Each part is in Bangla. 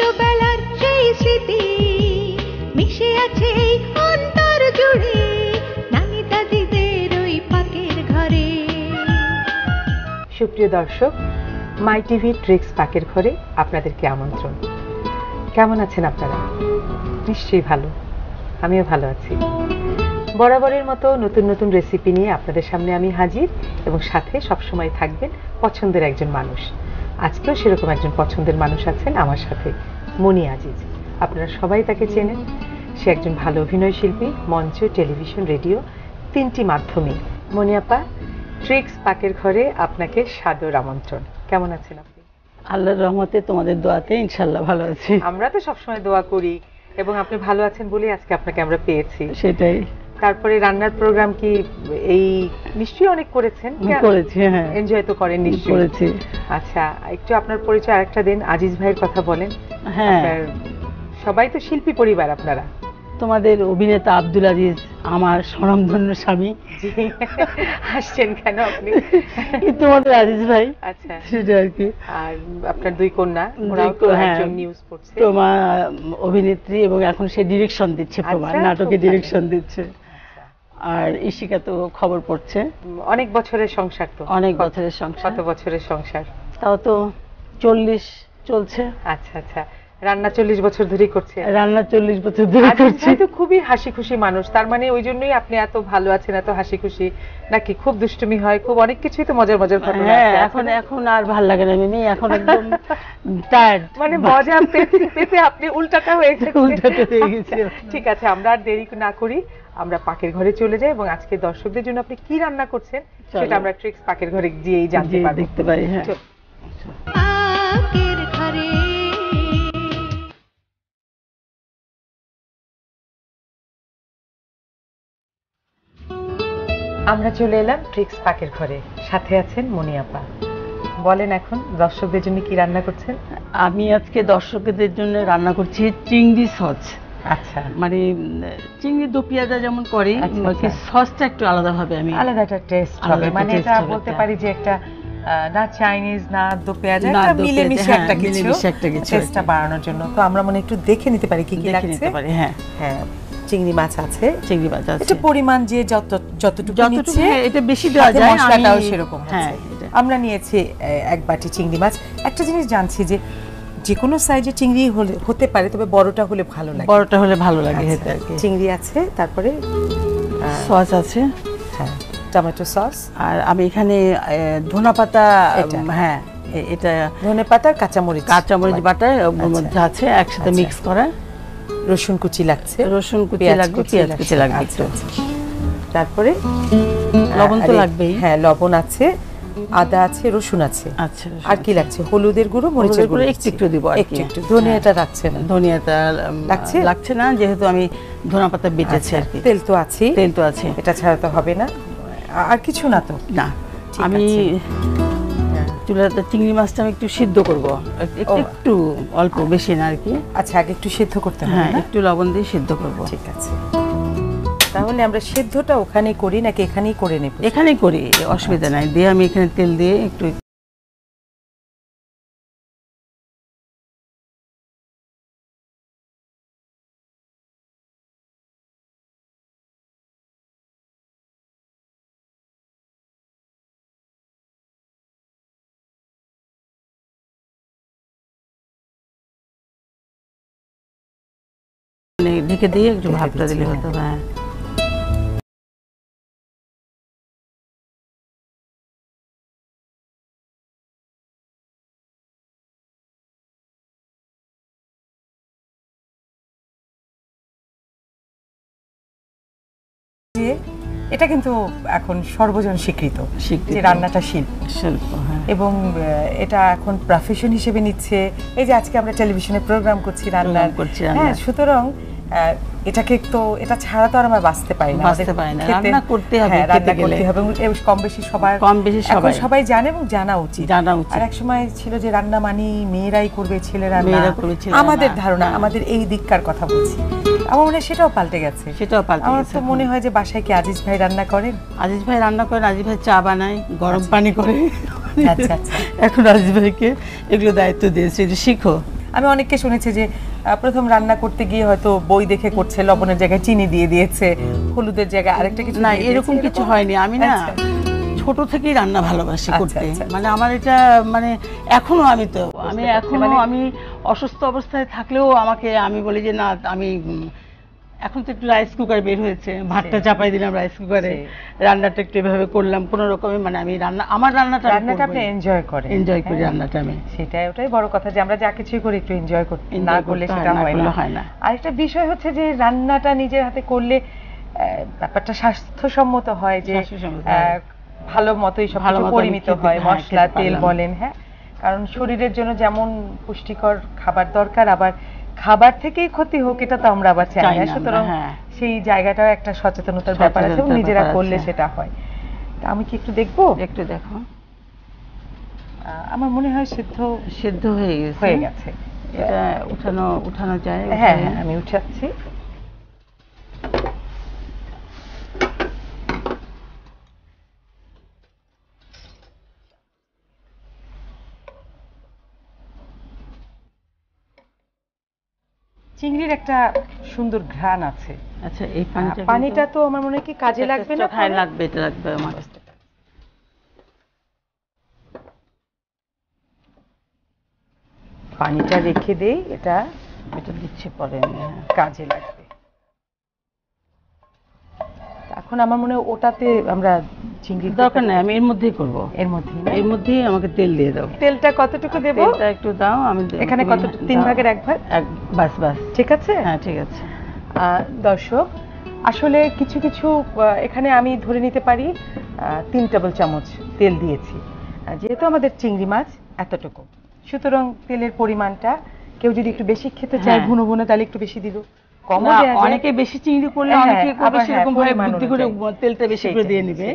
ছোটবেলার সেই স্মৃতি মিশে আছে এই অন্তর জুড়ে নানি দাদিদের ওই পাকের ঘরে। সুপ্রিয় দর্শক, মাই টিভি ট্রিক্স পাকের ঘরে আপনাদেরকে আমন্ত্রণ। কেমন আছেন আপনারা? নিশ্চয়ই ভালো, আমিও ভালো আছি। বরাবরের মতো নতুন নতুন রেসিপি নিয়ে আপনাদের সামনে আমি হাজির, এবং সাথে সবসময় থাকবেন পছন্দের একজন মানুষ। আজকেও সেরকম একজন পছন্দের মানুষ আছেন আমার সাথে, মনি আজিজ। আপনারা সবাই তাকে চেনেন। সে একজন ভালো অভিনয় শিল্পী, মঞ্চ, টেলিভিশন, রেডিও, তিনটি মাধ্যমে। মনি আপা, ট্রিক্স পাকের ঘরে আপনাকে সাদর আমন্ত্রণ। কেমন আছেন আপনি? আল্লাহর রহমতে, তোমাদের দোয়াতে ইনশাআল্লাহ ভালো আছি। আমরা তো সবসময় দোয়া করি, এবং আপনি ভালো আছেন বলেই আজকে আপনাকে আমরা পেয়েছি। সেটাই। তারপরে রান্নার প্রোগ্রাম কি এই নিশ্চয়ই অনেক করেছেন? করেছি, হ্যাঁ। এনজয় তো করেন নিশ্চয়ই? করেছি। আচ্ছা, একটু আপনার পরিচয় আরেকটা দিন, আজিজ ভাইয়ের কথা বলেন। হ্যাঁ, সবাই তো শিল্পী পরিবার আপনারা। তোমাদের অভিনেতা আব্দুল আজিজ আমার স্বনামধন্য স্বামী। হাসছেন কেন আপনি? তোমাদের আজিজ ভাই। আচ্ছা, সেটা আর কি। আর আপনার দুই কন্যা, ওরাও তো একজন নিউজ পড়ছে। প্রমা অভিনেত্রী, এবং এখন সে ডিরেকশন দিচ্ছে, প্রমা নাটকে ডিরেকশন দিচ্ছে। আর ইশিকা তো খবর পড়ছে। অনেক বছরের সংসার তো। অনেক বছরের সংসার। কত বছরের সংসার? তাও তো 40 চলছে। আচ্ছা আচ্ছা, রান্না 40 বছর ধরেই করছে? রান্না 40 বছর ধরে করছে। তো খুবই হাসি খুশি মানুষ, তার মানে ওই জন্যই আপনি এত ভালো আছেন, এত হাসি খুশি নাকি? খুব দুষ্টুমি হয়, খুব অনেক কিছুই তো মজার মজার ঘটনা। হ্যাঁ, এখন আর ভালো লাগে না মিমি, এখন একদম টায়ার্ড। মানে মজা পেতে আপনি উল্টাটা হয়ে গেছে। ঠিক আছে, আমরা আর দেরি না করি, আমরা পাকের ঘরে চলে যাই, এবং আজকে দর্শকদের জন্য আপনি কি রান্না করছেন সেটা আমরা ট্রিক্স পাকের ঘরে গিয়েই জানতে পারবো, দেখতে পারি। হ্যাঁ, পাকের ঘরে। আমরা চলে এলাম ট্রিক্স পাকের ঘরে, সাথে আছেন মনি আপা। বলেন এখন দর্শকদের জন্য কি রান্না করছেন? আমি আজকে দর্শকদের জন্য রান্না করছি চিংড়ি সস। আচ্ছা, মানে চিংড়ি দো পেঁয়াজা যেমন করে, সসটা একটু আলাদাভাবে আমি আলাদা একটা টেস্ট হবে। মানে এটা বলতে পারি যে একটা না চাইনিজ না দো পেঁয়াজা, একটা মিলেমিশে একটা কিছু টেস্টটা বাড়ানোর জন্য। তো আমরা মনে একটু দেখে নিতে পারি কি কি লাগছে। হ্যাঁ হ্যাঁ, চিংড়ি মাছ আছে। চিংড়ি মাছ আছে, এটা পরিমাণ যে যতটুকু নিচ্ছে, এটা বেশি দেওয়া যায়, মশলাটাও সেরকম। হ্যাঁ, আমরা নিয়েছি এক বাটি চিংড়ি মাছ। একটা জিনিস জানছি যে যে কোনো সাইজে চিংড়ি হতে পারে, তবে বড়টা হলে ভালো লাগে। বড়টা হলে ভালো লাগে খেতে আর কি। চিংড়ি আছে, তারপরে সস আছে, হ্যাঁ, টমেটো সস। আর আমি এখানে ধনেপাতা, হ্যাঁ এটা ধনেপাতা, কাঁচামরিচ বাটা মধ্যে আছে একসাথে মিক্স করা। রসুন কুচি লাগছে, রসুন কুচি লাগবে, পেঁয়াজ কুচি লাগবে একটু। তারপরে লবণ তো লাগবেই। হ্যাঁ, লবণ আছে, আদা আছে, রসুন আছে। আচ্ছা, আর কি লাগছে? হলুদের গুঁড়ো, মরিচের গুঁড়ো একটু দিব, একটু। ধনিয়াটা রাখছে না? ধনিয়াটা লাগছে না, যেহেতু আমি ধনেপাতা বেটেছি আর কি। তেল তো আছে, এটা ছাড়া তো হবে না। আর কিছু না তো? না। আমি চুলাতে চিংড়ি মাছটা আমি একটু সিদ্ধ করব, একটু অল্প, বেশি না আর কি। আচ্ছা, আগে একটু সিদ্ধ করতে হবে? হ্যাঁ, একটু লবণ দিয়ে সিদ্ধ করব। ঠিক আছে, তাহলে আমরা সিদ্ধটা ওখানেই করি নাকি এখানেই করে নেব? এখানেই করি, অসুবিধা নাই। দিয়ে আমি এখানে তেল দিয়ে একটু ঢেকে দিয়ে একটু ভাপটা দিলে হতো। হ্যাঁ, এটা কিন্তু এখন সর্বজন স্বীকৃত যে রান্নাটা শিল্প, এবং এটা এখন প্রফেশন হিসেবে নিচ্ছে। এই যে আজকে আমরা টেলিভিশনে প্রোগ্রাম করছি রান্নার, হ্যাঁ, সুতরাং এটাকে তো, এটা ছাড়া তো আর আমরা বাঁচতে পারি না, রান্না করতে হবে, কম বেশি সবাই জানে এবং জানা উচিত। আর এক সময় ছিল যে রান্না মানি মেয়েরাই করবে, ছেলেরা না, আমাদের ধারণা, আমাদের এই দিককার কথা বলছি। আমার মনে হয় সেটাও পাল্টে গেছে। আমার তো মনে হয় যে বাসায় কি আজিজ ভাই রান্না করেন? আজিজ ভাই রান্না করেন, আজিজ ভাই চা বানায়, গরম পানি করে। আচ্ছা আচ্ছা, এখন আজিজ ভাইকে এগুলো দায়িত্ব দিয়েছে যে শিখো। আমি অনেককে শুনেছি যে প্রথম রান্না করতে গিয়ে হয়তো বই দেখে করছে, লবণের জায়গায় চিনি দিয়ে দিয়েছে, হলুদের জায়গায় আরেকটা কিছু না, দিয়ে দিয়েছে, এরকম কিছু হয়নি। আমি না আচ্ছা। ছোট থেকেই রান্না ভালোবাসি আচ্ছা, করতে। আচ্ছা। মানে আমার এটা মানে এখনো আমি পারছি, এখনো মানে- আমি অসুস্থ অবস্থায় থাকলেও আমি বলি যে না আমি এখন তো একটু রাইস কুকার বের হয়েছে, ভাতটা চাপাই দিলাম রাইস কুকারে, রান্নাটা একটু এভাবে করলাম কোনো রকমে। মানে আমি আমার রান্নাটা আপনি এনজয় করেন, এনজয় করি হ্যাঁ। রান্নাটা আমি। ওটাই বড় কথা যে আমরা যা কিছুই করি একটু এনজয় করতে, না Enjoy করলে করতে সেটা হয়, না হয় করলে না। হয় না। আরেকটা বিষয় হচ্ছে যে রান্নাটা নিজের হাতে করলে ব্যাপারটা স্বাস্থ্যসম্মত হয়, যে স্বাস্থ্যসম্মত হয়। ভালো মতোই ভালো সবকিছু মতো আমি পরিমিত খেতে- হয়, হ্যাঁ, মশলা খেতে তেল পারলাম। বলেন, হ্যাঁ, কারণ শরীরের জন্য যেমন পুষ্টিকর খাবার দরকার, আবার খাবার থেকেই ক্ষতি হোক এটা তো আমরা আবার চাই চাই না। না আমরা, সুতরাং হ্যাঁ। সেই জায়গাটাও একটা সচেতনতার ব্যাপার আছে, এবং সচেতনতার নিজেরা ব্যাপার করলে আছে। সেটা হয়। তা আমি কি একটু দেখবো? একটু দেখো, আমার মনে হয় সিদ্ধ হয়ে গেছে। হয়ে গেছে। এটা উঠানো যায়। হ্যাঁ হ্যাঁ, আমি উঠাচ্ছি। চিংড়ির একটা সুন্দর ঘ্রাণ আছে। আচ্ছা, এই পানিটা পানিটা তো আমার মনে হয় কি কাজে লাগবে না? হ্যাঁ, লাগবে, এটা লাগবে আমার। পানিটা রেখে দেই, এটা দিচ্ছে পরে আমি, হ্যাঁ। কাজে লাগবে। এখন আমার মনে হয় ওটাতে আমরা চিংড়ি দরকার নাই, আমি এর মধ্যেই করব। এর মধ্যেই এর মধ্যেই আমাকে তেল দিয়ে দাও। তেলটা কতটুকু দেব? তেলটা একটু দাও। আমি এখানে তুমি কত, 3 দাও। ভাগের 1 ভাগ? বাস বাস, ঠিক আছে। হ্যাঁ ঠিক আছে। দর্শক, আসলে কিছু কিছু এখানে আমি ধরে নিতে পারি 3 টেবিল চামচ তেল দিয়েছি, যেহেতু আমাদের চিংড়ি মাছ এতটুকু, সুতরাং তেলের পরিমাণটা কেউ যদি একটু বেশি খেতে চায়, হ্যাঁ। ঘন ঘন, তাহলে একটু বেশি দিল, কমও না, দেয়া যায়। অনেকে বেশি চিংড়ি করলে হ্যাঁ, অনেকে করবে আবার হ্যাঁ, সেরকম ভাবে পরিমাণ বুদ্ধি করে অনুযায়ী। তেলটা বেশি করে দিয়ে নিবে।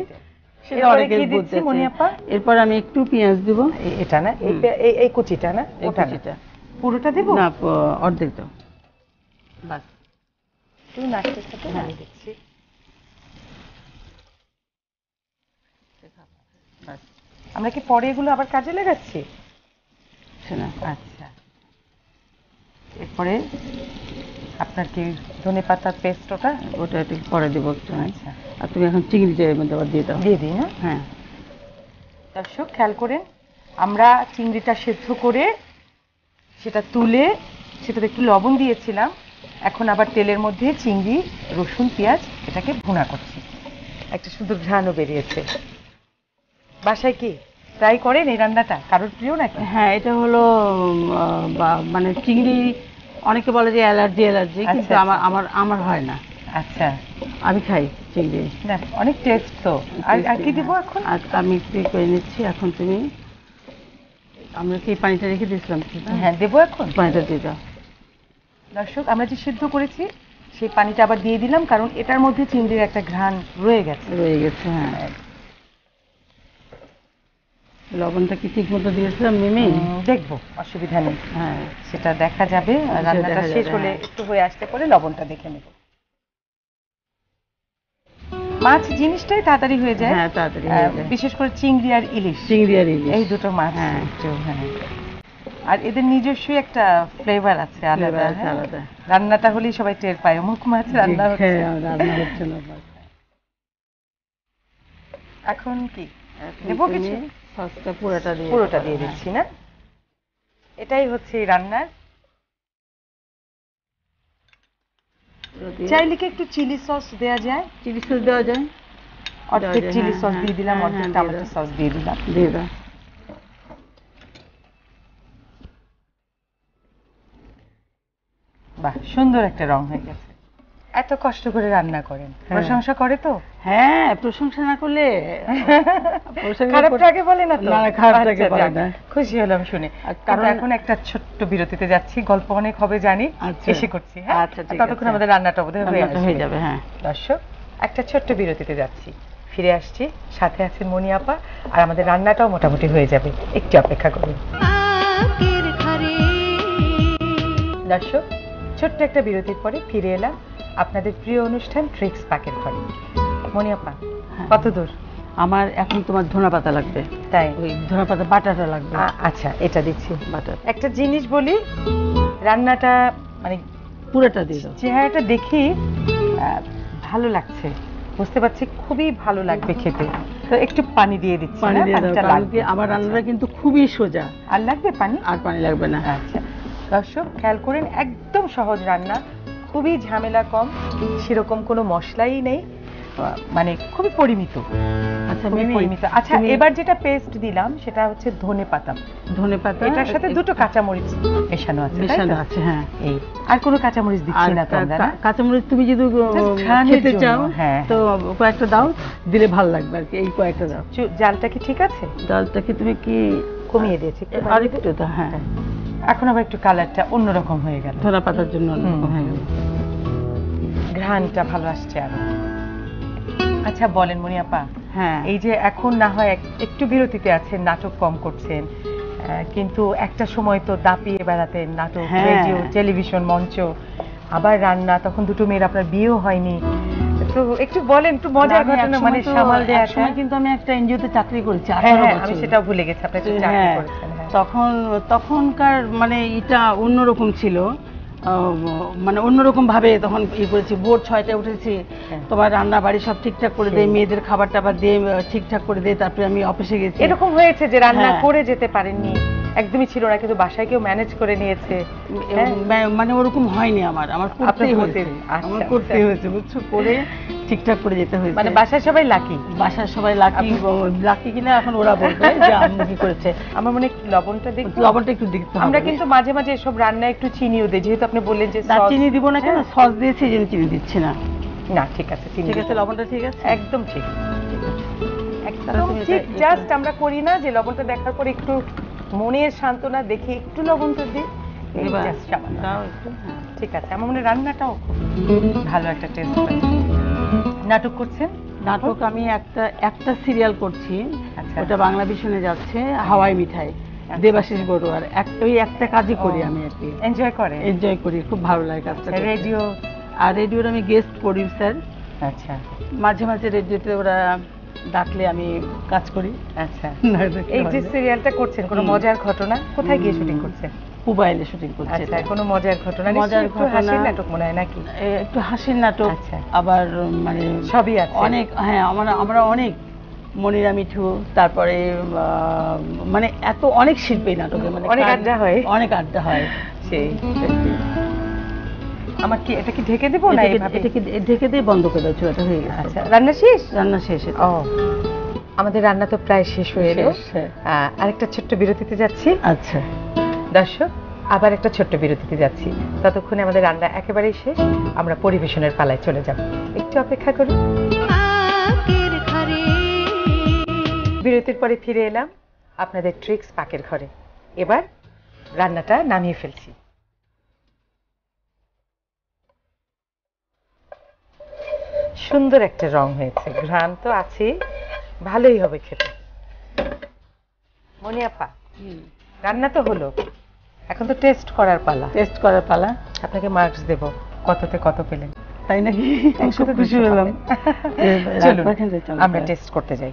সেটা এরপরে অনেকের কি বুদ্ধি দিচ্ছি আছে। মনিয়াপ্পা? এরপর আমি একটু পেঁয়াজ দিব। এটা না, এই কুচিটা না, এই ওটা না? কুচিটা। পুরোটা দেব না, অর্ধেক দাও বাস। তুমি নাচতে সাথে হ্যাঁ। আমি দিচ্ছি। বাস, আমরা কি পরে এগুলো আবার কাজে লাগাচ্ছি? শোনা। আচ্ছা, এরপরে আপনার কি ধনেপাতার পেস্ট ওটা একটু পরে দিব একটু। আচ্ছা, আর তুমি এখন চিংড়িটা এর মধ্যে আবার দিয়ে দাও। দিয়ে দিই না? হ্যাঁ। দর্শক খেয়াল করেন, আমরা চিংড়িটা সেদ্ধ করে সেটা তুলে সেটাতে একটু লবণ দিয়েছিলাম, এখন আবার তেলের মধ্যে চিংড়ি, রসুন, পেঁয়াজ এটাকে ভুনা করছি। একটা সুন্দর ঘ্রাণও বেরিয়েছে। বাসায় কি ট্রাই করেন এই রান্নাটা? কারোর প্রিয় নাকি? হ্যাঁ, এটা হলো মানে চিংড়ি, অনেকে বলে যে অ্যালার্জি, কিন্তু আচ্ছা, আমার হয় না। আচ্ছা, আমি খাই চিংড়ি। না অনেক টেস্ট তো। আর কি দিব এখন? আর আমি একটু করে নিচ্ছি। এখন তুমি, আমরা কি পানিটা রেখে দিয়েছিলাম? হ্যাঁ, দেবো এখন। পানিটা দিয়ে দাও। দর্শক, আমরা যে সিদ্ধ করেছি সেই পানিটা আবার দিয়ে দিলাম, কারণ এটার মধ্যে চিংড়ির একটা ঘ্রাণ রয়ে গেছে। হ্যাঁ। লবণটা কি ঠিক মতো দিয়েছিলাম মিমি? দেখবো, অসুবিধা নেই। হ্যাঁ, সেটা দেখা যাবে, রান্নাটা দেখা শেষ যাবে, হলে হ্যাঁ। একটু হয়ে আসতে পরে লবণটা দেখে নেব। মাছ জিনিসটাই তাড়াতাড়ি হয়ে যায়। হ্যাঁ, তাড়াতাড়ি হয়ে যায়। বিশেষ করে চিংড়ি আর ইলিশ, এই দুটো মাছ। হ্যাঁ। একটু, হ্যাঁ। আর এদের নিজস্বই একটা ফ্লেভার আছে আলাদা, Flavour আছে হ্যাঁ। আলাদা। রান্নাটা হলেই সবাই টের পায়, মুখ মাছ রান্না হচ্ছে। হ্যাঁ, রান্না হচ্ছে না। এখন কি দেবো? কিছু সসটা পুরোটা দিয়ে দিচ্ছি না? এটাই হচ্ছে এই রান্নার। চাইলে কি একটু চিলি সস দেয়া যায়? চিলি সস দেওয়া যায়। অর্ধেক চিলি সস দিয়ে দিলাম, হ্যাঁ, অর্ধেক হ্যাঁ, টমেটো সস দিয়ে দিলাম। দিয়ে দাও। বাহ, সুন্দর একটা রং হয়ে গেছে। এত কষ্ট করে রান্না করেন, প্রশংসা করে তো? হ্যাঁ, প্রশংসা না করলে খারাপটাকে বলে না তো? না, খারাপটাকে আচ্ছা, বলে যাক, না। খুশি হলাম শুনে। কারণ এখন একটা ছোট্ট বিরতিতে যাচ্ছি, গল্প অনেক হবে জানি, আচ্ছা। এসে করছি। হ্যাঁ, আচ্ছা, ঠিক ততক্ষণ আছে। আমাদের রান্নাটা বোধহয় হয়ে রান্নাটা হয়ে আসবে। যাবে, হ্যাঁ। দর্শক, একটা ছোট্ট বিরতিতে যাচ্ছি, ফিরে আসছি, সাথে আছেন মনি আপা, আর আমাদের রান্নাটাও মোটামুটি হয়ে যাবে, একটু অপেক্ষা করুন। পাকের ঘরে দর্শক, ছোট্ট একটা বিরতির পরে ফিরে এলাম আপনাদের প্রিয় অনুষ্ঠান ট্রিক্স পাকের ঘরে। মনি আপা, হ্যাঁ। কত দূর? আমার এখন তোমার ধনেপাতা লাগবে, তাই ওই ধনেপাতা বাটাটা লাগবে। আচ্ছা, এটা দিচ্ছি। বাটার একটা জিনিস বলি, রান্নাটা মানে পুরোটা দিয়ে দাও। চেহারাটা দেখি ভালো লাগছে, বুঝতে পারছি খুবই ভালো লাগবে খেতে। তো একটু পানি দিয়ে দিচ্ছি। পানি না, দিয়ে দাও, পানিটা কারণ লাগবে। কি আমার রান্নাটা কিন্তু খুবই সোজা। আর লাগবে পানি? আর পানি লাগবে না। আচ্ছা দর্শক খেয়াল করেন, একদম সহজ রান্না, খুবই ঝামেলা কম, সেরকম কোনো মশলাই নেই, মানে খুবই পরিমিত। আচ্ছা খুবই মিমি, পরিমিত। আচ্ছা এবার যেটা পেস্ট দিলাম সেটা হচ্ছে ধনেপাতা। ধনেপাতা এটার সাথে দুটো কাঁচামরিচ মেশানো আছে, তাই তো? মেশানো আছে, হ্যাঁ। এই আর কোনো কাঁচামরিচ দিচ্ছি না তো আমরা, না? কাঁচামরিচ তুমি যদি ঘ্রাণের খেতে জন্য, চাও হ্যাঁ, তো কয়েকটা দাও, দিলে ভালো লাগবে আর কি। এই কয়েকটা দাও। জালটা কি ঠিক আছে? ডালটা কি তুমি কি কমিয়ে দিয়েছি একটু, আর একটু দাও, হ্যাঁ। এখন আবার একটু কালারটা অন্যরকম হয়ে গেল, ধনেপাতার জন্য অন্যরকম হয়ে গেল। ঘ্রাণটা ভালো আসছে আরো। আচ্ছা বলেন মনিয়াপা, হ্যাঁ, এই যে এখন না হয় একটু বিরতিতে আছেন, নাটক কম করছেন, কিন্তু একটা সময় তো দাপিয়ে বেড়াতেন, নাটক, হ্যাঁ। রেডিও, টেলিভিশন, মঞ্চ, আবার রান্না, তখন দুটো মেয়ের আপনার বিয়েও হয়নি। তো একটু বলেন, একটু মজার ঘটনা, মানে সামাল দেয়া। সময় কিন্তু আমি একটা এনজিওতে চাকরি করেছি, হ্যাঁ 18 হ্যাঁ, বছর। আমি সেটাও ভুলে গেছি, আপনি একটু চাকরি হ্যাঁ, করেছেন। হ্যাঁ। তখনকার মানে এটা অন্যরকম ছিল, মানে অন্যরকম ভাবে তখন করেছি। ভোর 6টায় উঠেছি, হ্যাঁ। তোমার রান্না বাড়ি সব ঠিকঠাক করে দেয়, সেই। মেয়েদের খাবার টাবার দিয়ে ঠিকঠাক করে দেয়, তারপরে আমি অফিসে গেছি। এরকম হয়েছে যে রান্না হ্যাঁ। করে যেতে পারেননি, একদমই ছিল না, কিন্তু বাসায় কেউ ম্যানেজ করে নিয়েছে। হ্যাঁ। মানে ওরকম হয়নি, আমার করতেই আপনার হয়েছে, আচ্ছা, আমার করতেই আচ্ছা। হয়েছে, বুঝছো, করে ঠিকঠাক করে যেতে হয়েছে। মানে বাসায় সবাই লাকি। বাসার সবাই লাকি কিনা এখন ওরা বলবে যে আম্মু কি করেছে। আমার মনে হয় লবণটা দেখি, লবণটা একটু দেখতে হবে। আমরা কিন্তু মাঝে মাঝে এসব রান্নায় একটু চিনিও দিই, যেহেতু আপনি বললেন যে না, sauce। চিনি দিব না কেন, হ্যাঁ। সস দিয়েছি এই জন্য চিনি দিচ্ছি না। না ঠিক আছে, চিনি ঠিক আছে, দিতে হবে। লবণটা ঠিক আছে। একদম ঠিক, একদম তুমি ঠিক। এটা- জাস্ট আমরা করি না যে লবণটা দেখার পরে একটু মনের সান্ত্বনা দেখে একটু লবণটা দিই, এই এবার just সামান্য। দাও একটু, হ্যাঁ। ঠিক আছে, আমার মনে হয় রান্নাটাও খুব ভালো একটা টেস্ট পাচ্ছি। নাটক করছেন? নাটক আমি একটা সিরিয়াল করছি, আচ্ছা। ওটা বাংলা ভিশনে যাচ্ছে, হাওয়াই মিঠাই, দেবাশিস বড়ুয়ার। ওই একটা কাজই করি আমি আর কি, এনজয় করেন? এনজয় করি, খুব ভালো লাগে কাজটা করতে। রেডিও? আর রেডিওর আমি গেস্ট প্রডিউসার, আচ্ছা মাঝে মাঝে রেডিওতে ওরা ডাকলে আমি কাজ করি। আচ্ছা। না দেখলে এই যে হয় না। সিরিয়ালটা করছেন, কোনো হুম। মজার ঘটনা? কোথায় গিয়ে শুটিং করছেন? মোবাইলে শুটিং করছি আচ্ছা, এটা। কোনো মজার ঘটনা? মজার নিশ্চয়ই একটু ঘটনা। হাসির নাটক মনে হয় নাকি? একটু হাসির নাটক, আচ্ছা। আবার মানে সবই আছে। অনেক, হ্যাঁ, আমরা অনেক, মনিরা মিঠু, তারপরে মানে এত অনেক শিল্পী নাটকে, মানে অনেক আড্ডা হয়। অনেক আড্ডা হয়। সেই আমার কি এটা কি ঢেকে দেবো না এইভাবে? এটাকে ঢেকে দিয়ে বন্ধ করে দাও, চুলাটা হয়ে গেছে। আচ্ছা, রান্না শেষ? রান্না শেষ। এটা। ও, আমাদের রান্না তো প্রায় শেষ হয়ে এলো। শেষ, হ্যাঁ। আরেকটা ছোট্ট বিরতিতে যাচ্ছি। আচ্ছা, দর্শক, আবার একটা ছোট্ট বিরতিতে যাচ্ছি, ততক্ষণে আমাদের রান্না একেবারেই শেষ, আমরা পরিবেশনের পালায় চলে যাব, একটু অপেক্ষা করুন। পাকের ঘরে বিরতির পরে ফিরে এলাম আপনাদের ট্রিক্স পাকের ঘরে। এবার রান্নাটা নামিয়ে ফেলছি। সুন্দর একটা রং হয়েছে, ঘ্রাণ তো আছে, ভালোই হবে খেতে। মনিয়াপা, রান্না তো হলো, এখন তো টেস্ট করার পালা। টেস্ট করার পালা। আপনাকে মার্কস দেব, কততে কত পেলেন। তাই নাকি? আমি খুব 100-তে খুশি 200 হলাম। পাবেন। চলুন, আমরা টেস্ট করতে যাই।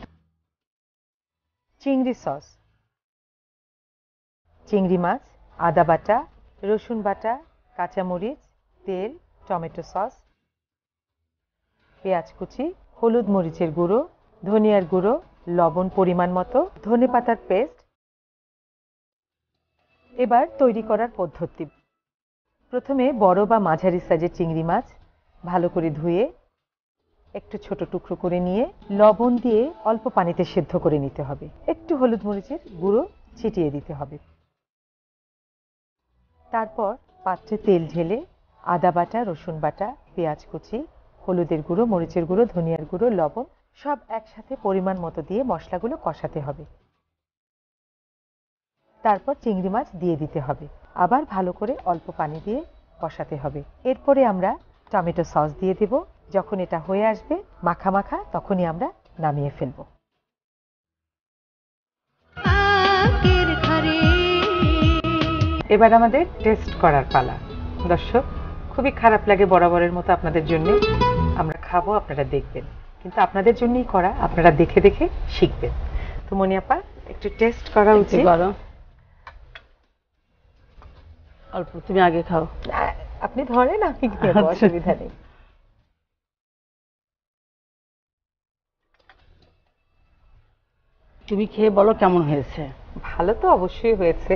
চিংড়ি সস, চিংড়ি মাছ, আদা বাটা, রসুন বাটা, কাঁচামরিচ, তেল, টমেটো সস, পেঁয়াজ কুচি, হলুদ মরিচের গুঁড়ো, ধনিয়ার গুঁড়ো, লবণ পরিমাণ মতো, ধনেপাতার পেস্ট। এবার তৈরি করার পদ্ধতি। প্রথমে বড় বা মাঝারি সাইজের চিংড়ি মাছ ভালো করে ধুয়ে একটু ছোট টুকরো করে নিয়ে লবণ দিয়ে অল্প পানিতে সেদ্ধ করে নিতে হবে। একটু হলুদ মরিচের গুঁড়ো ছিটিয়ে দিতে হবে। তারপর পাত্রে তেল ঢেলে আদা বাটা, রসুন বাটা, পেঁয়াজ কুচি, হলুদের গুঁড়ো, মরিচের গুঁড়ো, ধনিয়ার গুঁড়ো, লবণ সব একসাথে পরিমাণ মতো দিয়ে মশলাগুলো কষাতে হবে। তারপর চিংড়ি মাছ দিয়ে দিতে হবে, আবার ভালো করে অল্প পানি দিয়ে কষাতে হবে। এরপরে আমরা টমেটো সস দিয়ে দেব। যখন এটা হয়ে আসবে মাখা মাখা, তখনই আমরা নামিয়ে ফেলব। পাকের ঘরে এবার আমাদের টেস্ট করার পালা। দর্শক, খুবই খারাপ লাগে বরাবরের মতো আপনাদের জন্য, আমরা খাবো, আপনারা দেখবেন, কিন্তু আপনাদের জন্যই করা, আপনারা দেখে দেখে শিখবেন। তো মনি আপা, একটু টেস্ট করা উচিত। করো, অল্প তুমি আগে খাও। আপনি ধরেন, আমি খেয়ে অসুবিধা নেই। তুমি খেয়ে বলো কেমন হয়েছে। ভালো তো অবশ্যই হয়েছে,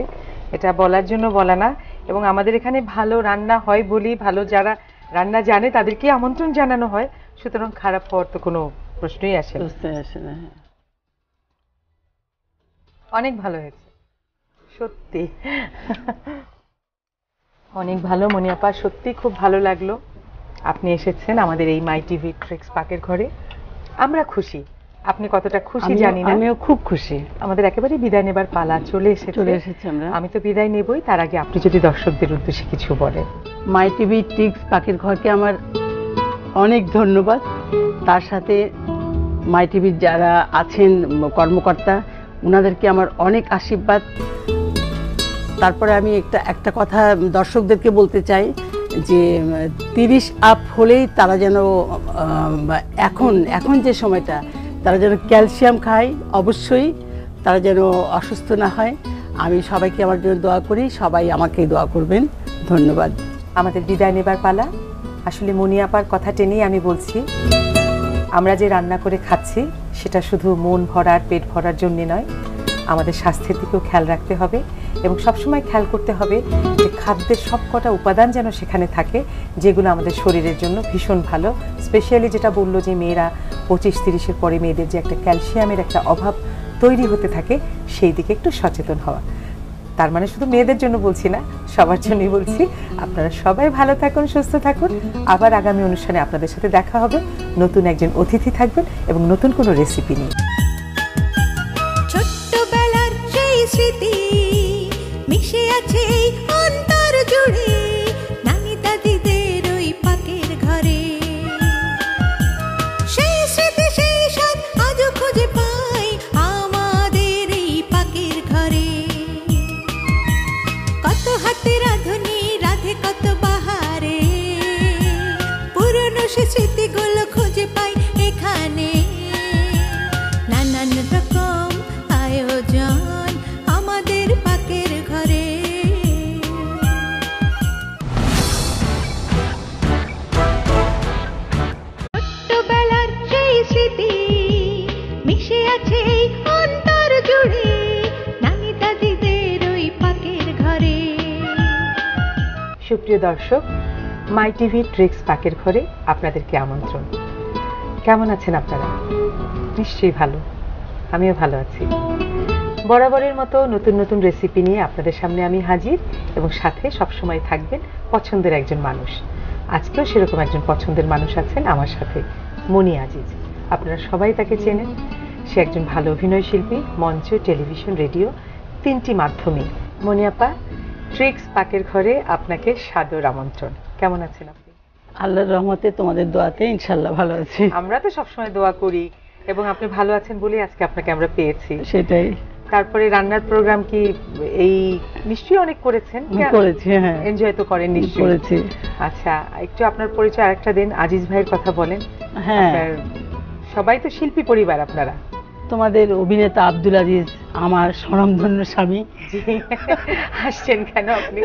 এটা বলার জন্য বলা না। এবং আমাদের এখানে ভালো রান্না হয় বলি, ভালো যারা রান্না জানে তাদেরকে আমন্ত্রণ জানানো হয়, সুতরাং খারাপ হওয়ার তো কোনো প্রশ্নই আসে না। বুঝতে পারছি না। অনেক ভালো হয়েছে সত্যি, অনেক ভালো মনি আপা, সত্যি খুব ভালো লাগলো আপনি এসেছেন আমাদের এই মাই টিভি ট্রিক্স পাকের ঘরে। আমরা খুশি, আপনি কতটা খুশি জানি না। আমিও খুব খুশি। আমাদের একেবারে বিদায় নেবার পালা চলে এসেছে আমরা। আমি তো বিদায় নেবই, তার আগে আপনি যদি দর্শকদের উদ্দেশ্যে কিছু বলেন। মাই টিভি ট্রিক্স পাকের ঘরকে আমার অনেক ধন্যবাদ, তার সাথে মাই টিভির যারা আছেন কর্মকর্তা ওনাদেরকে আমার অনেক আশীর্বাদ। তারপরে আমি একটা কথা দর্শকদেরকে বলতে চাই যে 30 আপ হলেই তারা যেন এখন যে সময়টা তারা যেন ক্যালসিয়াম খায়, অবশ্যই তারা যেন অসুস্থ না হয়। আমি সবাইকে আমার জন্য দোয়া করি, সবাই আমাকে দোয়া করবেন। ধন্যবাদ। আমাদের বিদায় নেবার পালা। আসলে মনি আপার কথা টেনেই আমি বলছি, আমরা যে রান্না করে খাচ্ছি সেটা শুধু মন ভরার পেট ভরার জন্য নয়, আমাদের স্বাস্থ্যের দিকেও খেয়াল রাখতে হবে এবং সবসময় খেয়াল করতে হবে যে খাদ্যের সবকটা উপাদান যেন সেখানে থাকে যেগুলো আমাদের শরীরের জন্য ভীষণ ভালো। স্পেশালি যেটা বললো যে মেয়েরা 25-30-এর পরে মেয়েদের যে একটা ক্যালসিয়ামের একটা অভাব তৈরি হতে থাকে, সেই দিকে একটু সচেতন হওয়া। তার মানে শুধু মেয়েদের জন্য বলছি না, সবার জন্যই বলছি। আপনারা সবাই ভালো থাকুন, সুস্থ থাকুন। আবার আগামী অনুষ্ঠানে আপনাদের সাথে দেখা হবে, নতুন একজন অতিথি থাকবেন এবং নতুন কোনো রেসিপি নিয়ে। ছোট্টবেলার সেই স্মৃতি মিশে আছে এই অন্তর জুড়ে, নানি দাদিদের ওই পাকের ঘরে। সেই স্মৃতি সেই স্বাদ আজও খুঁজে পাই আমাদের এই পাকের ঘরে। কত হাতে রাঁধুনি রাধে কত বাহারে, পুরনো সে স্মৃতিগুলো খুঁজে পাই এখানে। নানান রকম আয়োজন আমাদের পাকের ঘরে। ছোট্টবেলার সেই স্মৃতি মিশে আছে এই অন্তর জুড়ে, নানি দাদিদের ওই পাকের ঘরে। সুপ্রিয় দর্শক, মাই টিভি ট্রিক্স পাকের ঘরে আপনাদেরকে আমন্ত্রণ। কেমন আছেন আপনারা? নিশ্চয়ই ভালো, আমিও ভালো আছি। বরাবরের মতো নতুন নতুন রেসিপি নিয়ে আপনাদের সামনে আমি হাজির এবং সাথে সবসময় থাকবেন পছন্দের একজন মানুষ। আজকেও সেরকম একজন পছন্দের মানুষ আছেন আমার সাথে, মনি আজিজ। আপনারা সবাই তাকে চেনেন। সে একজন ভালো অভিনয় শিল্পী, মঞ্চ, টেলিভিশন, রেডিও, 3টি মাধ্যমে। মনি আপা, ট্রিক্স পাকের ঘরে আপনাকে সাদর আমন্ত্রণ। কেমন আছেন আপনি? আল্লাহর রহমতে তোমাদের দোয়াতে ইনশাআল্লাহ ভালো আছি। আমরা তো সবসময় দোয়া করি এবং আপনি ভালো আছেন বলে আজকে আপনাকে আমরা পেয়েছি। সেটাই। তারপরে রান্নার প্রোগ্রাম কি এই নিশ্চয়ই অনেক করেছেন? করেছি, হ্যাঁ। এনজয় তো করেন নিশ্চয়ই? করেছি। আচ্ছা, একটু আপনার পরিচয় আরেকটা দিন, আজিজ ভাইয়ের কথা বলেন। হ্যাঁ, সবাই তো শিল্পী পরিবার আপনারা। তোমাদের অভিনেতা আব্দুল আজিজ আমার স্বনামধন্য স্বামী। হাসছেন কেন আপনি?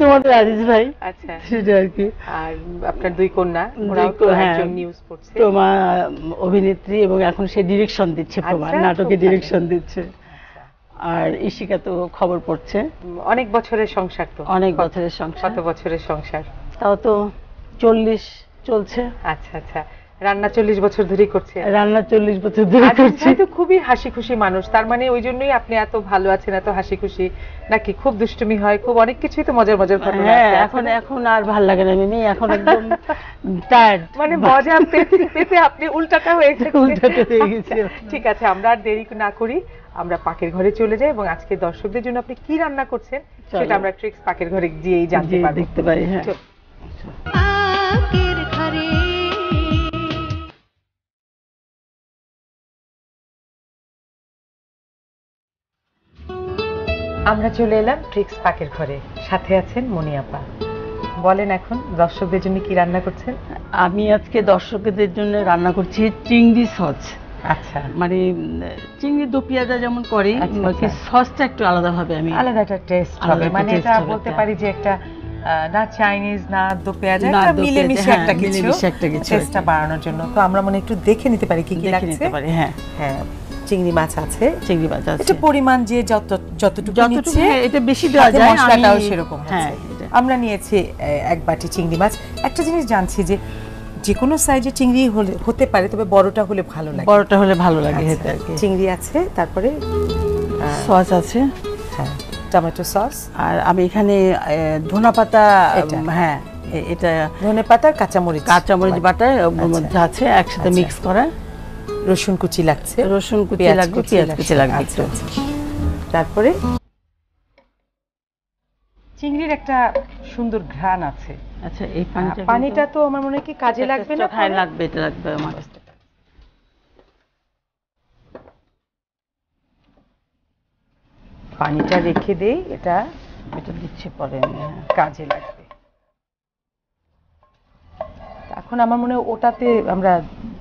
তোমাদের আজিজ ভাই। আচ্ছা, সেটা আর কি। আর আপনার 2 কন্যা, ওরাও তো একজন নিউজ পড়ছে। প্রমা অভিনেত্রী এবং এখন সে ডিরেকশন দিচ্ছে, প্রমা নাটকে ডিরেকশন দিচ্ছে। আর ইশিকা তো খবর পড়ছে। অনেক বছরের সংসার তো। অনেক বছরের সংসার। কত বছরের সংসার? তাও তো 40 চলছে। আচ্ছা আচ্ছা, রান্না 40 বছর ধরেই করছে? রান্না 40 বছর ধরে করছি। তো খুবই হাসি খুশি মানুষ, তার মানে ওই জন্যই আপনি এত ভালো আছেন, এত হাসি খুশি নাকি? খুব দুষ্টুমি হয়, খুব অনেক কিছুই তো মজার মজার ঘটনা। হ্যাঁ, এখন আর ভালো লাগে না, আমি এখন একদম টায়ার্ড। মানে মজা পেতে পেতে আপনি উল্টাটা হয়ে গেছে। উল্টাটা হয়ে গেছে। ঠিক আছে, আমরা আর দেরি না করি, আমরা পাকের ঘরে চলে যাই এবং আজকে দর্শকদের জন্য আপনি কি রান্না করছেন সেটা আমরা ট্রিক্স পাকের ঘরে গিয়েই জানতে পারবো, দেখতে পারি। হ্যাঁ, পাকের ঘরে। আমরা চলে এলাম ট্রিক্স পাকের ঘরে, সাথে আছেন মনি আপা। বলেন এখন দর্শকদের জন্য কি রান্না করছেন? আমি আজকে দর্শকদের জন্য রান্না করছি চিংড়ি সস। আচ্ছা, মানে চিংড়ি দো পেঁয়াজা যেমন করি, সসটা একটু আলাদাভাবে আমি আলাদা একটা টেস্ট হবে, মানে এটা বলতে পারি যে একটা না চাইনিজ না দো পেঁয়াজা, একটা মিলেমিশে একটা কিছু টেস্টটা বাড়ানোর জন্য। তো আমরা মনে একটু দেখে নিতে পারি কি কি দেখে লাগছে। নিতে পারি। হ্যাঁ হ্যাঁ, চিংড়ি মাছ আছে, চিংড়ি মাছ আছে, এটা পরিমাণ যে যতটুকু নিচ্ছে, হ্যাঁ, এটা বেশি দেওয়া যায়, মশলাটাও সেরকম হ্যাঁ হচ্ছে। আমরা নিয়েছি এক বাটি চিংড়ি মাছ। একটা জিনিস জানছি যে যে কোনো সাইজে চিংড়ি হতে পারে, তবে বড়টা হলে ভালো লাগে। বড়টা হলে ভালো লাগে খেতে আর কি। চিংড়ি আছে, তারপরে সস আছে, হ্যাঁ টমেটো সস, আর আমি এখানে ধনেপাতা, হ্যাঁ এটা ধনেপাতা আর কাঁচামরিচ বাটা মধ্যে আছে একসাথে মিক্স করা। রসুন কুচি লাগছে, রসুন কুচি লাগবে, পেঁয়াজ কুচি লাগবে একটু। তারপরে চিংড়ির একটা সুন্দর ঘ্রাণ আছে। আচ্ছা, এই পানিটা তো আমার মনে হয় কি কাজে লাগবে না? হ্যাঁ লাগবে, এটা লাগবে আমার। পানিটা রেখে দেই, এটা দিচ্ছে পরে কাজে লাগবে। এখন আমার মনে হয় ওটাতে আমরা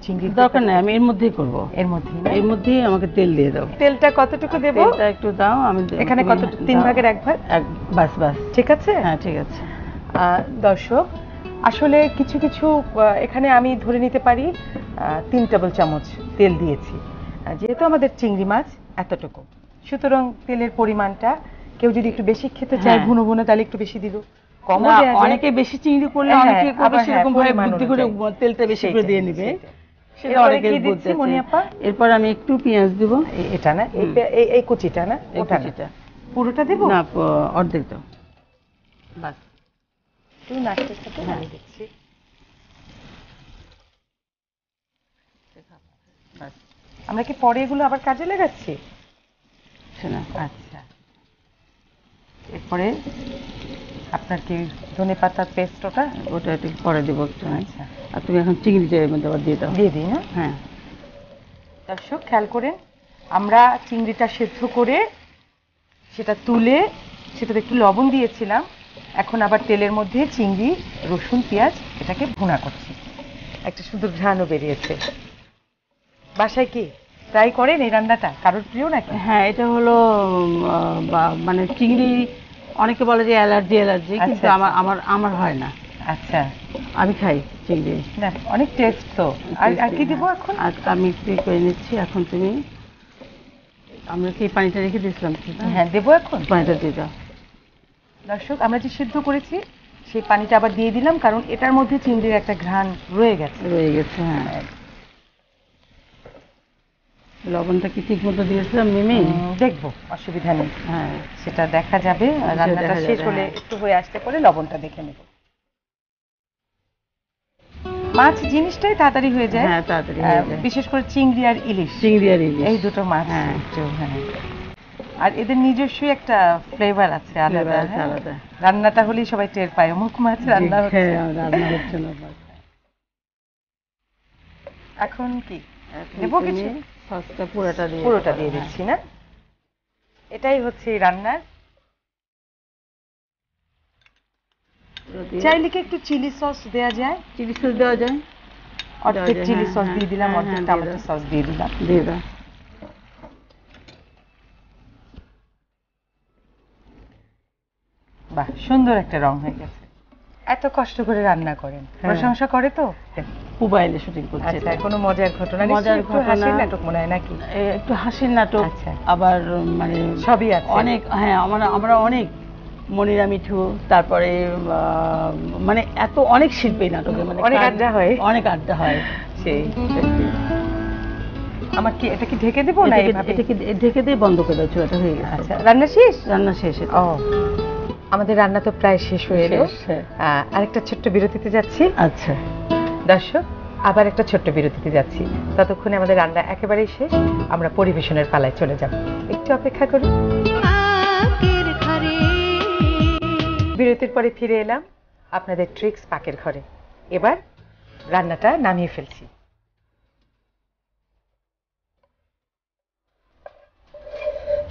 চিংড়ি দরকার নাই, আমি এর মধ্যেই করব। এর মধ্যেই আমাকে তেল দিয়ে দাও। তেলটা কতটুকু দেব? তেলটা একটু দাও। আমি এখানে কত, 3 ভাগের 1 ভাগ? বাস বাস, ঠিক আছে। হ্যাঁ ঠিক আছে। দর্শক, আসলে কিছু কিছু এখানে আমি ধরে নিতে পারি 3 টেবিল চামচ তেল দিয়েছি, যেহেতু আমাদের চিংড়ি মাছ এতটুকু, সুতরাং তেলের পরিমাণটা কেউ যদি একটু বেশি খেতে চায় ঘন ঘন, তাহলে একটু বেশি দিব। অনেকে বেশি চিংড়ি করলে অনেকে করবে সেরকম ভাবে বুদ্ধি করে তেলটা বেশি করে দিয়ে নেবে, সেটা অনেকের বুদ্ধি আছে। এরপর আমি একটু পেঁয়াজ দেব। এটা না, এই কুচিটা না, ওটা পুরোটা দেব না, অর্ধেক দাও বাস। তুই নাচতেছ তো, আমি দেখছি। আমরা কি পরে এগুলো আবার কাজে লাগাচ্ছি? আচ্ছা, এরপরে আপনার কি ধনেপাতার পেস্ট ওটা একটু পরে দেবো একটু। আচ্ছা, আর তুমি এখন চিংড়িটা এর মধ্যে আবার দিয়ে দাও। দিয়ে দিই না? হ্যাঁ। দর্শক খেয়াল করেন, আমরা চিংড়িটা সেদ্ধ করে সেটা তুলে সেটাতে একটু লবণ দিয়েছিলাম, এখন আবার তেলের মধ্যে চিংড়ি, রসুন, পেঁয়াজ এটাকে ভুনা করছি। একটা সুন্দর ঘ্রাণও বেরিয়েছে। বাসায় কি ট্রাই করেন এই রান্নাটা? কারোর প্রিয় নাকি? হ্যাঁ, এটা হলো মানে চিংড়ি অনেকে বলে যে অ্যালার্জি, কিন্তু আমার হয় না। আচ্ছা, আমি খাই চিংড়ি, না অনেক টেস্ট তো। আর কি দিব এখন? আমি একটু করে নিচ্ছি। এখন তুমি, আমরা কি পানিটা রেখে দিয়েছিলাম? হ্যাঁ দেবো, এখন পানিটা দিয়ে দাও। দর্শক, আমরা যে সিদ্ধ করেছি সেই পানিটা আবার দিয়ে দিলাম, কারণ এটার মধ্যে চিংড়ির একটা ঘ্রাণ রয়ে গেছে। হ্যাঁ, লবণটা কি ঠিক মতো দিয়েছিলাম মিমি? দেখবো, অসুবিধা নেই। হ্যাঁ, সেটা দেখা যাবে রান্নাটা শেষ হলে, একটু হয়ে আসতে পরে লবণটা দেখে নেব। মাছ জিনিসটাই তাড়াতাড়ি হয়ে যায়। হ্যাঁ, তাড়াতাড়ি হয়ে যায়, বিশেষ করে চিংড়ি আর ইলিশ। এই দুটো মাছ। হ্যাঁ, আর এদের নিজস্ব একটা ফ্লেভার আছে, আলাদা। রান্নাটা হলেই সবাই টের পায়, মুখ মাছ রান্না হচ্ছে। এখন কি দেবো? কিছু সসটা পুরোটা দিয়ে দিচ্ছি না? এটাই হচ্ছে রান্নার। চাইলে কি একটু চিলি সস দেওয়া যায়? চিলি সস দেওয়া যায়, অর্ধেক চিলি সস দিয়ে দিলাম, অর্ধেক টমেটো সস দিয়ে দিলাম। দিয়ে দাও। বাহ, সুন্দর একটা রং হয়ে গেছে। এত কষ্ট করে রান্না করেন, প্রশংসা করে তো? মোবাইলে শুটিং করছে। আচ্ছা, কোনো মজার ঘটনা? মজার ঘটনা, হাসির নাটক মনে হয় নাকি? একটু হাসির নাটক, আবার মানে সবই আছে অনেক। হ্যাঁ, আমরা অনেক, মনিরা মিঠু, তারপরে মানে এত অনেক শিল্পী নাটকে, মানে অনেক আড্ডা হয়। সেই আমার কি এটা কি ঢেকে দেবো না? এটা কি ঢেকে দিয়ে বন্ধ করে দাও, চুলাটা হয়ে গেছে। আচ্ছা, রান্না শেষ? রান্না শেষ। ও, আমাদের রান্না তো প্রায় শেষ হয়ে এলো। আরেকটা ছোট্ট বিরতিতে যাচ্ছি। আচ্ছা দর্শক, আবার একটা ছোট্ট বিরতিতে যাচ্ছি, ততক্ষণে আমাদের রান্না একেবারেই শেষ, আমরা পরিবেশনের পালায় চলে যাব, একটু অপেক্ষা করুন। বিরতির পরে ফিরে এলাম আপনাদের ট্রিক্স পাকের ঘরে। এবার রান্নাটা নামিয়ে ফেলছি।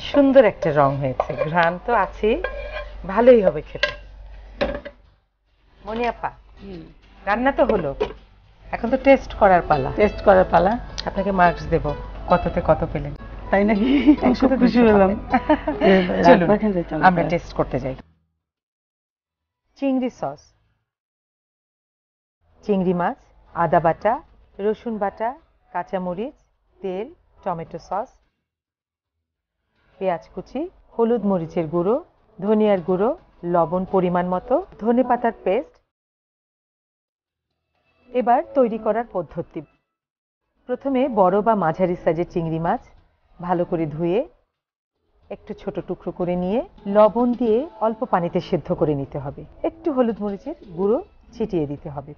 সুন্দর একটা রং হয়েছে, ঘ্রাণ তো আছে, ভালোই হবে খেতে। মনি আপা, রান্না তো হলো, এখন তো টেস্ট করার পালা। টেস্ট করার পালা। আপনাকে মার্কস দেব, কততে কত পেলেন। তাই নাকি? একসাথে খুব খুশি 200 হলাম। চলুন আমরা টেস্ট করতে যাই। চিংড়ি সস, চিংড়ি মাছ, আদা বাটা, রসুন বাটা, কাঁচামরিচ, তেল, টমেটো সস, পেঁয়াজ কুচি, হলুদ মরিচের গুঁড়ো, ধনিয়ার গুঁড়ো, লবণ পরিমাণ মতো, ধনেপাতার পেস্ট। এবার তৈরি করার পদ্ধতি। প্রথমে বড় বা মাঝারি সাইজের চিংড়ি মাছ ভালো করে ধুয়ে একটু ছোট টুকরো করে নিয়ে লবণ দিয়ে অল্প পানিতে সেদ্ধ করে নিতে হবে। একটু হলুদ মরিচের গুঁড়ো ছিটিয়ে দিতে হবে।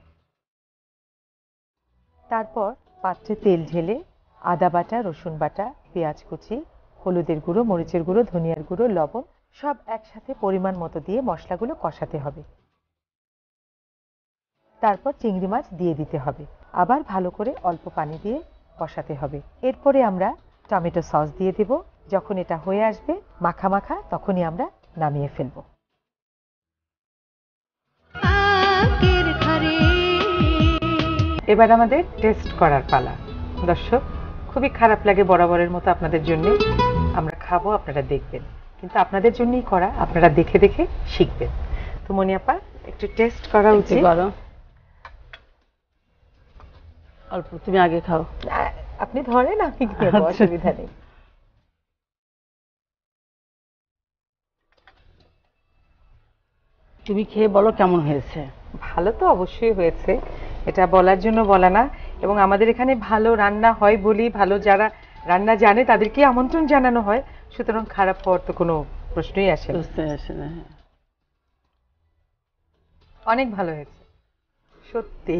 তারপর পাত্রে তেল ঢেলে আদা বাটা, রসুন বাটা, পেঁয়াজ কুচি, হলুদের গুঁড়ো, মরিচের গুঁড়ো, ধনিয়ার গুঁড়ো, লবণ সব একসাথে পরিমাণ মতো দিয়ে মশলাগুলো কষাতে হবে। তারপর চিংড়ি মাছ দিয়ে দিতে হবে, আবার ভালো করে অল্প পানি দিয়ে কষাতে হবে। এরপরে আমরা টমেটো সস দিয়ে দেব। যখন এটা হয়ে আসবে মাখা মাখা, তখনই আমরা নামিয়ে ফেলব। এবার আমাদের টেস্ট করার পালা। দর্শক, খুবই খারাপ লাগে বরাবরের মতো আপনাদের জন্য। আমরা খাবো, আপনারা দেখবেন, কিন্তু আপনাদের জন্যই করা, আপনারা দেখে দেখে শিখবেন। তো মনি আপা, একটু টেস্ট করা উচিত। অল্প, তুমি আগে খাও। আপনি ধরেন, আমি খেয়ে অসুবিধা নেই। তুমি খেয়ে বলো কেমন হয়েছে। ভালো তো অবশ্যই হয়েছে, এটা বলার জন্য বলা না। এবং আমাদের এখানে ভালো রান্না হয় বলি, ভালো যারা রান্না জানে তাদেরকে আমন্ত্রণ জানানো হয়, সুতরাং খারাপ হওয়ার তো কোনো প্রশ্নই আসে না। অনেক ভালো হয়েছে সত্যি,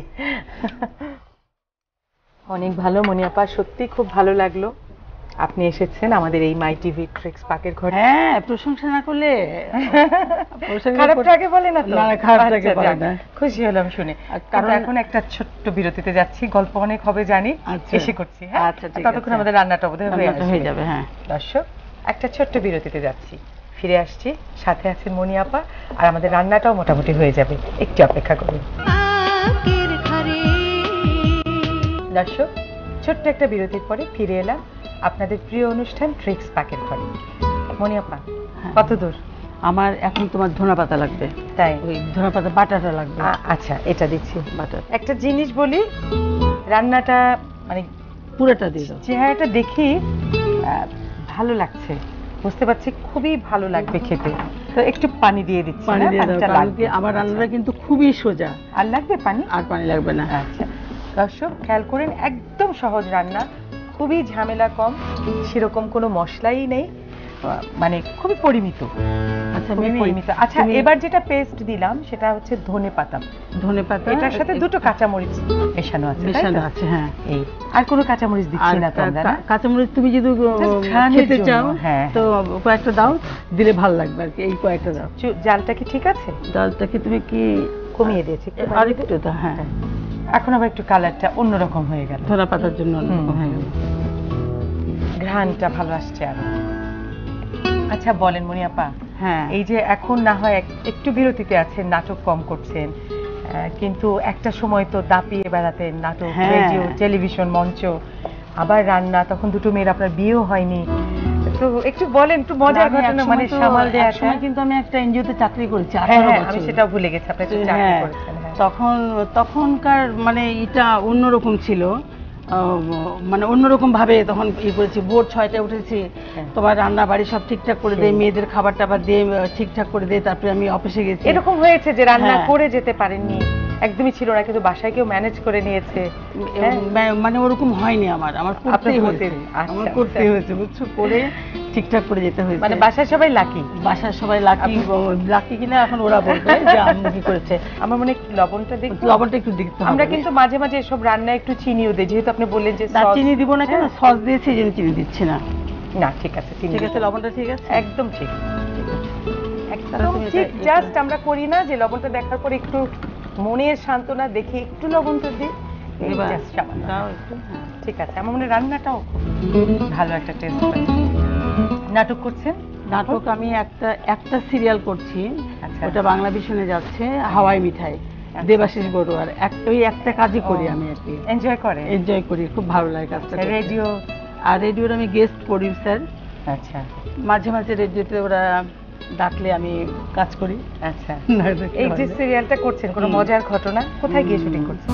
অনেক ভালো মনি আপা, সত্যি খুব ভালো লাগলো আপনি এসেছেন আমাদের এই মাই টিভি ট্রিক্স পাকের ঘরে। হ্যাঁ, প্রশংসা না করলে খারাপটাকে বলে না তো। না, খারাপটাকে বলে না। খুশি হলাম শুনে। কারণ এখন একটা ছোট্ট বিরতিতে যাচ্ছি, গল্প অনেক হবে জানি, এসে করছি। হ্যাঁ, আচ্ছা, ঠিক আছে। ততক্ষণ আমাদের রান্নাটা বোধহয় হয়ে যাবে। হ্যাঁ দর্শক, একটা ছোট্ট বিরতিতে যাচ্ছি, ফিরে আসছি, সাথে আছেন মনি আপা, আর আমাদের রান্নাটাও মোটামুটি হয়ে যাবে, একটু অপেক্ষা করুন। দর্শক, ছোট্ট একটা বিরতির পরে ফিরে এলাম আপনাদের প্রিয় অনুষ্ঠান ট্রিক্স পাকের ঘরে। মনি আপা, কত দূর? আমার এখন তোমার ধনেপাতা লাগবে। তাই? ওই ধনেপাতা বাটাটা লাগবে। আচ্ছা, এটা দিচ্ছি। বাটা একটা জিনিস বলি, রান্নাটা মানে পুরোটা দিয়ে দাও। চেহারাটা দেখি ভালো লাগছে, বুঝতে পারছি খুবই ভালো লাগবে খেতে, তো একটু পানি দিয়ে দিচ্ছি। পানি দিয়ে দাও, কারণ কি আমার রান্নাটা কিন্তু খুবই সোজা। আর লাগবে পানি? আর পানি লাগবে না। আচ্ছা দর্শক, খেয়াল করেন, একদম সহজ রান্না, খুবই ঝামেলা কম, সেরকম কোনো মশলাই নেই, মানে খুবই পরিমিত। আচ্ছা, পরিমিত। আচ্ছা, এবার যেটা পেস্ট দিলাম সেটা হচ্ছে ধনেপাতা। ধনেপাতা, এটার সাথে দুটো কাঁচামরিচ মেশানো আছে। হ্যাঁ, এই আর কোনো কাঁচামরিচ দিচ্ছি না তো আমরা। কাঁচামরিচ তুমি যদি খেতে চাও তো কয়েকটা দাও, দিলে ভালো লাগবে আর কি। এই কয়েকটা দাও। জালটা কি ঠিক আছে? জালটা কি তুমি কি কমিয়ে দিয়েছি? আর একটু দাও। হ্যাঁ, এখন আবার একটু কালারটা অন্যরকম হয়ে গেল, ধনেপাতার জন্য অন্যরকম হয়ে গেল, ঘ্রাণটা ভালো আসছে আরো। আচ্ছা বলেন মনি আপা, হ্যাঁ, এই যে এখন না হয় একটু বিরতিতে আছেন, নাটক কম করছেন, কিন্তু একটা সময় তো দাপিয়ে বেড়াতেন, নাটক, রেডিও, টেলিভিশন, মঞ্চ, আবার রান্না, তখন দুটো মেয়ের আপনার বিয়েও হয়নি, তো একটু বলেন, একটু মজার ঘটনা, মানে সামাল দেওয়ার সময়। কিন্তু আমি একটা এনজিওতে চাকরি করেছি, আমি সেটাও ভুলে গেছি, আপনি চাকরি করেছেন। তখনকার মানে এটা অন্যরকম ছিল, মানে অন্যরকম ভাবে তখন করেছি। ভোর 6টায় উঠেছি, তোমার রান্না বাড়ি সব ঠিকঠাক করে দেয়, মেয়েদের খাবার টাবার দিয়ে ঠিকঠাক করে দেয়, তারপরে আমি অফিসে গেছি। এরকম হয়েছে যে রান্না করে যেতে পারেননি, একদমই ছিল না, কিন্তু বাসায় কেউ ম্যানেজ করে নিয়েছে? মানে ওরকম হয়নি, আমার করতেই হয়েছে, বুঝছো, করে ঠিকঠাক করে যেতে হয়েছে। মানে বাসায় সবাই লাকি? বাসায় সবাই লাকি কিনা এখন ওরা বলবে যে আম্মু কি করেছে। আমার মনে লবণটা একটু দেখতে হবে। আমরা কিন্তু মাঝে মাঝে এসব রান্না একটু চিনিও দিই, যেহেতু আপনি বললেন যে চিনি দিব না কেন, সস দিয়েছি এই জন্য চিনি দিচ্ছি না। না ঠিক আছে, ঠিক আছে, লবণটা ঠিক আছে, একদম ঠিক, একদম ঠিক। জাস্ট আমরা করি না যে লবণটা দেখার পর একটু মনের সান্ত্বনা দেখে একটু লবণটা দিই, ঠিক আছে। আমার মনে রান্নাটাও ভালো একটা টেস্ট। নাটক করছেন? নাটক আমি একটা সিরিয়াল করছি, ওটা বাংলা ভিশনে যাচ্ছে, হাওয়াই মিঠাই। দেবাশিস বড়ুয়ার ওই একটা কাজই করি ও, আমি আর কি, এনজয় করে। এনজয় করি, খুব ভালো লাগে কাজটা করতে। রেডিও। আর রেডিওর আমি গেস্ট প্রডিউসার, আচ্ছা মাঝে মাঝে রেডিওতে ওরা ডাকলে আমি কাজ করি। আচ্ছা, না দেখলে এই যে হয় না। সিরিয়ালটা করছেন কোনো মজার ঘটনা, কোথায় গিয়ে শুটিং করছেন?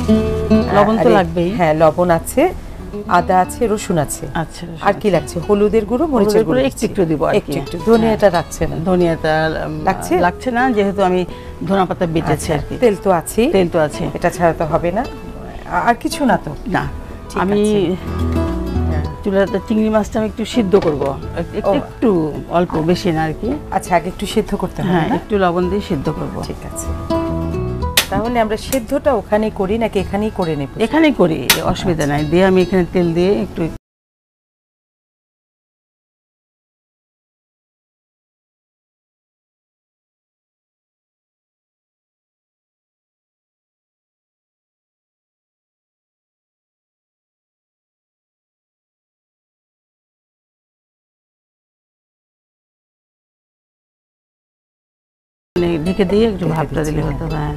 লবণ তো আরে, লাগবেই। হ্যাঁ লবণ আছে, আদা আছে, রসুন আছে, আচ্ছা, আর কি লাগছে? হলুদের গুঁড়ো, মরিচের হলুদের গুঁড়ো গুঁড়ো একটু একটু দিব আর কি। একটু একটু। ধনিয়াটা রাখছে না? ধনিয়াটা লাগছে? লাগছে না, যেহেতু আমি ধনা পাতা বেটেছি আচ্ছা, আর কি। তেল তো আছে, তেল তো আছে। এটা ছাড়া তো হবে না। আর কিছু না তো? না, ঠিক আমি আছে। হ্যাঁ। চুলাতে চিংড়ি মাছটা আমি একটু সিদ্ধ করব, ও। একটু অল্প, বেশি না আর কি। আচ্ছা, আগে একটু সিদ্ধ করতে হবে হ্যাঁ, না? একটু লবণ দিয়ে সিদ্ধ করব। ঠিক আছে। তাহলে আমরা সিদ্ধটা ওখানে করি নাকি এখানেই করে নেব? এখানেই করি, অসুবিধা নাই। দিয়ে আমি এখানে তেল দিয়ে একটু ঢেকে দিয়ে একটু ঢেকে ভাপটা দিচ্ছি, দিলে হ্যাঁ। হতো। হ্যাঁ,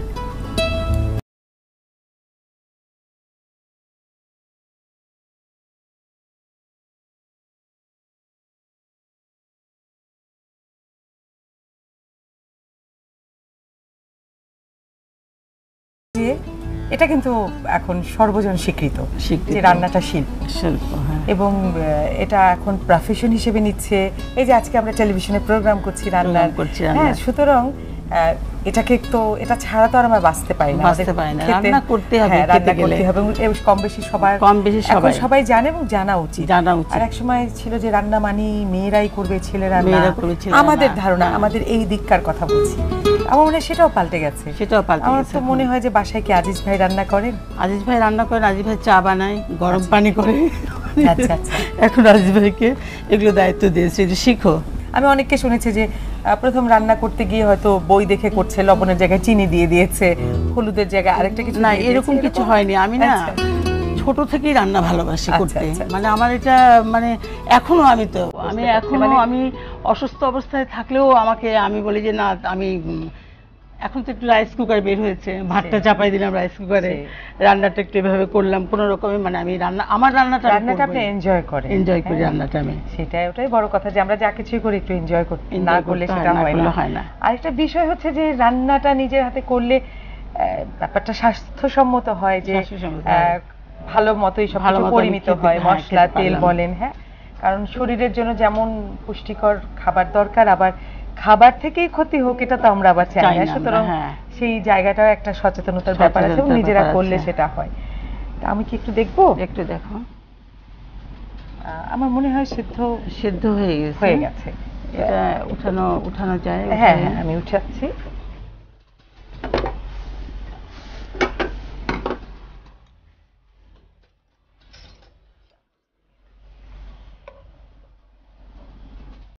যে এটা কিন্তু এখন সর্বজন স্বীকৃত স্বীকৃত। যে রান্নাটা শিল্প, শিল্প, হ্যাঁ। এবং এটা এখন প্রফেশন হিসেবে নিচ্ছে। এই যে আজকে আমরা টেলিভিশনে প্রোগ্রাম করছি রান্নার, করছি হ্যাঁ, রান্নার। সুতরাং এটাকে তো, এটা ছাড়া তো আর আমরা বাঁচতে পারি না। বাঁচতে আমাদের পারি না, খেতে- রান্না করতে হবে, হ্যাঁ, খেতে রান্না গেলে। করতে হবে, এবং কম বেশি সবার, কম বেশি এখন সবাই সবাই জানে এবং জানা উচিত। জানা উচিত। আর এক সময় ছিল যে রান্না মানি মেয়েরাই করবে, ছেলেরা না। মেয়েরা করবে, ছেলেরা আমাদের না। ধারণা, হ্যাঁ। আমাদের এই দিককার কথা বলছি। আমার মনে হয় সেটাও পাল্টে গেছে। সেটাও পাল্টে আমার গেছে তো এখন। মনে হয় যে বাসায় কি আজিজ ভাই রান্না করেন? আজিজ ভাই রান্না করেন, আজিজ ভাই চা বানায়, গরম পানি করে। আচ্ছা আচ্ছা। এখন আজিজ ভাইকে এগুলো দায়িত্ব দিয়েছে যে শিখো। আমি অনেককে শুনেছি যে প্রথম রান্না করতে গিয়ে হয়তো বই দেখে করছে, লবণের জায়গায় চিনি দিয়ে দিয়েছে, হলুদের জায়গায় আরেকটা কিছু না, দিয়ে দিয়েছে, এরকম কিছু হয়নি। আমি না আচ্ছা। ছোট থেকেই রান্না ভালোবাসি আচ্ছা, করতে। আচ্ছা। মানে আমার এটা, মানে এখনো আমি পারছি, এখনো মানে- আমি অসুস্থ অবস্থায় থাকলেও আমি বলি যে না, আমি এখন তো একটু রাইস কুকার বের হয়েছে, ভাতটা চাপাই দিলাম রাইস কুকারে, রান্নাটা একটু এভাবে করলাম কোনো রকমে। মানে আমি আমার রান্নাটা আপনি এনজয় করেন? এনজয় করি হ্যাঁ। রান্নাটা আমি। সেটাই, ওটাই বড় কথা যে আমরা যা কিছুই করি একটু এনজয় করতে, না Enjoy করলে করতে সেটা হয়, না হয় করলে না। হয় না। আরেকটা বিষয় হচ্ছে যে রান্নাটা নিজের হাতে করলে ব্যাপারটা স্বাস্থ্যসম্মত হয়, যে স্বাস্থ্যসম্মত হয়। ভালো মতোই সব ভালো কিছু মতো আমি পরিমিত খেতে- হয়, হ্যাঁ, মশলা খেতে তেল পারলাম। বলেন, হ্যাঁ, কারণ শরীরের জন্য যেমন পুষ্টিকর খাবার দরকার, আবার খাবার থেকেই ক্ষতি হোক এটা তো আমরা আবার চাই চাই না। না সুতরাং আমরা, হ্যাঁ। সেই জায়গাটাও একটা সচেতনতার ব্যাপার আছে, এবং সচেতনতার নিজেরা ব্যাপার করলে আছে। সেটা হয়। তা আমি কি একটু দেখবো? একটু দেখো, আমার মনে হয় সিদ্ধ হয়ে গেছে। হয়ে গেছে। এটা উঠানো যায়। হ্যাঁ হ্যাঁ, আমি উঠাচ্ছি।